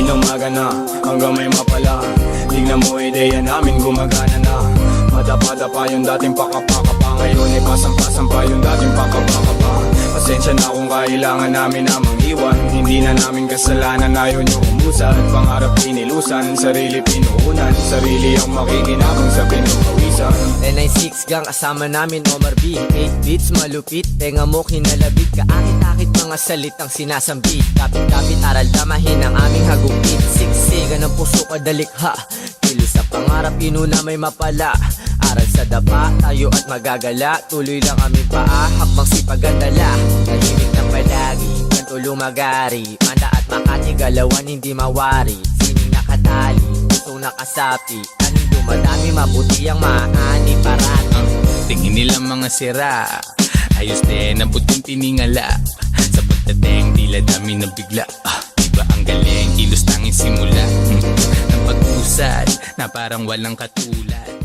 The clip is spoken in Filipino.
Inumaga na hanggang may mapala. Tignan mo ideya namin gumagana na. Madapa-dapa yung dating pakapaka pa. Ngayon ay pasang-pasang pa yung dating pakapaka pa. Pasensya na kung kailangan namin na mangiwan. Hindi na namin kasalanan, ayaw nyo umusad. Pangarap pinilusan, sarili pinuunan. Sarili ang makikinabang sa pinupawisan. 996 gang kasama namin Omar B. 8 beats malupit, tenga mo kinalabit. Kaakit-akit mga salitang sinasambit. Kapit-kapit aral damahin ang aming hagupit. Siksiga ng puso kadalikha. Kilo sa pangarap inuna may mapala. Aral sa dapa, tayo at magagala. Tuloy lang aming paa, hakbang sipagandala. Tahimik ng palagi, kanto lumagari. Manda at Makati, galawan hindi mawari. Sining nakatali, pusong nakasapi. Anong dumadami, mabuti ang maani parati. Tingin nila mga sira, ayos din ang puting tiningala. Sa pagdating, tila dami na bigla. Iba ang galing, kilos tanging simula. Ng pag-usad, na parang walang katulad.